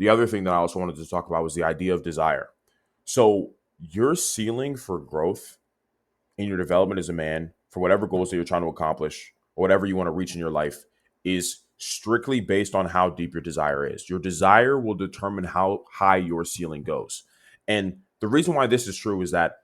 The other thing that I also wanted to talk about was the idea of desire. So your ceiling for growth in your development as a man, for whatever goals that you're trying to accomplish, or whatever you want to reach in your life, is strictly based on how deep your desire is. Your desire will determine how high your ceiling goes. And the reason why this is true is that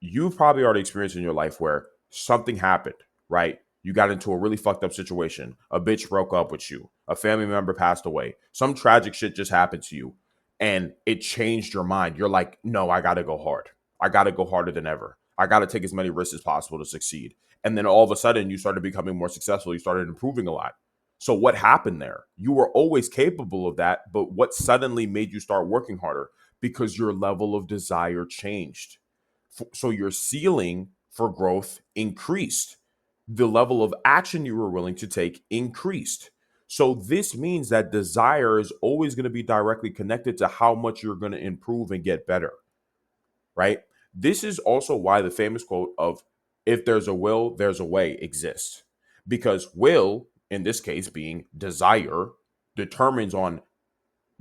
you've probably already experienced in your life where something happened, right? You got into a really fucked up situation. A bitch broke up with you. A family member passed away. Some tragic shit just happened to you and it changed your mind. You're like, no, I got to go hard. I got to go harder than ever. I got to take as many risks as possible to succeed. And then all of a sudden, you started becoming more successful. You started improving a lot. So, what happened there? You were always capable of that, but what suddenly made you start working harder? Because your level of desire changed. So your ceiling for growth increased. The level of action you were willing to take increased. So this means that desire is always going to be directly connected to how much you're going to improve and get better, right? This is also why the famous quote of if there's a will, there's a way exists. Because will, in this case being desire, determines on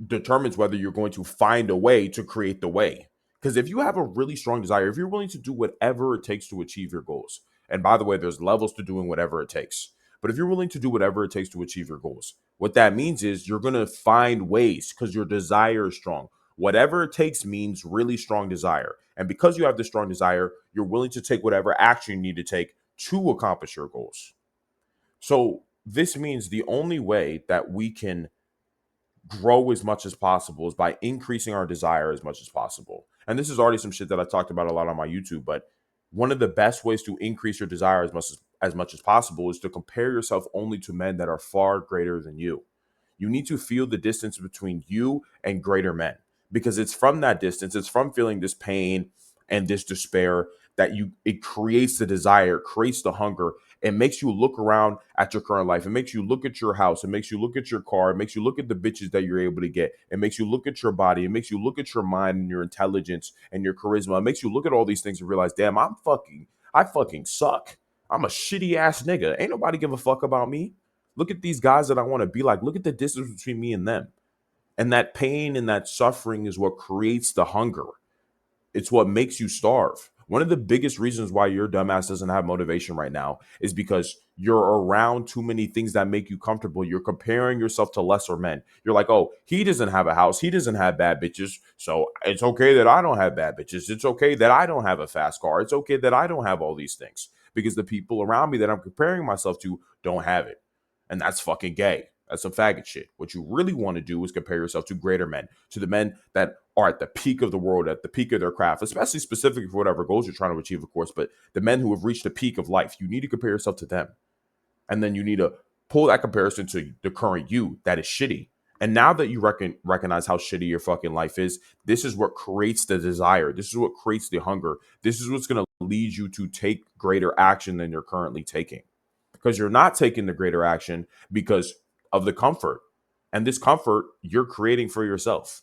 determines whether you're going to find a way to create the way. Because if you have a really strong desire, if you're willing to do whatever it takes to achieve your goals, and by the way, there's levels to doing whatever it takes. But if you're willing to do whatever it takes to achieve your goals, what that means is you're going to find ways because your desire is strong. Whatever it takes means really strong desire. And because you have this strong desire, you're willing to take whatever action you need to take to accomplish your goals. So this means the only way that we can grow as much as possible is by increasing our desire as much as possible. And this is already some shit that I talked about a lot on my YouTube, but one of the best ways to increase your desire as much as possible is to compare yourself only to men that are far greater than you. You need to feel the distance between you and greater men because it's from that distance, it's from feeling this pain and this despair that you it creates the desire, creates the hunger. It makes you look around at your current life. It makes you look at your house. It makes you look at your car. It makes you look at the bitches that you're able to get. It makes you look at your body. It makes you look at your mind and your intelligence and your charisma. It makes you look at all these things and realize, damn, I fucking suck. I'm a shitty ass nigga. Ain't nobody give a fuck about me. Look at these guys that I want to be like. Look at the distance between me and them. And that pain and that suffering is what creates the hunger. It's what makes you starve. One of the biggest reasons why your dumbass doesn't have motivation right now is because you're around too many things that make you comfortable. You're comparing yourself to lesser men. You're like, oh, he doesn't have a house. He doesn't have bad bitches. So it's okay that I don't have bad bitches. It's okay that I don't have a fast car. It's okay that I don't have all these things because the people around me that I'm comparing myself to don't have it. And that's fucking gay. That's some faggot shit. What you really want to do is compare yourself to greater men, to the men that are at the peak of the world, at the peak of their craft, especially specifically for whatever goals you're trying to achieve, of course. But the men who have reached the peak of life, you need to compare yourself to them. And then you need to pull that comparison to the current you that is shitty. And now that you recognize how shitty your fucking life is, this is what creates the desire. This is what creates the hunger. This is what's going to lead you to take greater action than you're currently taking because you're not taking the greater action because of the comfort. And this comfort you're creating for yourself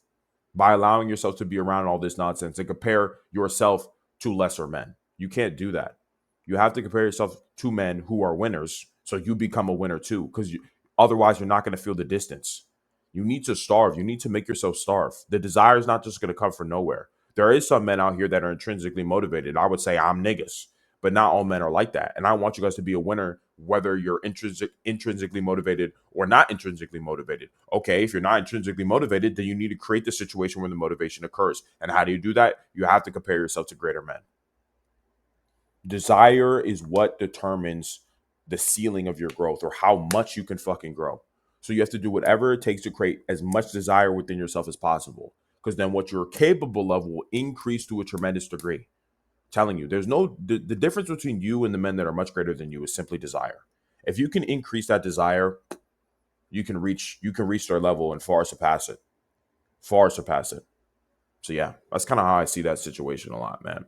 by allowing yourself to be around all this nonsense and compare yourself to lesser men. You can't do that. You have to compare yourself to men who are winners so you become a winner too because otherwise you're not going to feel the distance. You need to starve. You need to make yourself starve. The desire is not just going to come from nowhere. There is some men out here that are intrinsically motivated. I would say I'm niggas, but not all men are like that. And I want you guys to be a winner, whether you're intrinsically motivated or not intrinsically motivated. Okay, if you're not intrinsically motivated, then you need to create the situation where the motivation occurs. And how do you do that? You have to compare yourself to greater men. Desire is what determines the ceiling of your growth or how much you can fucking grow. So you have to do whatever it takes to create as much desire within yourself as possible. Because then what you're capable of will increase to a tremendous degree. Telling you, there's no the difference between you and the men that are much greater than you is simply desire. If you can increase that desire, you can reach their level and far surpass it. Far surpass it. So yeah, that's kind of how I see that situation a lot, man.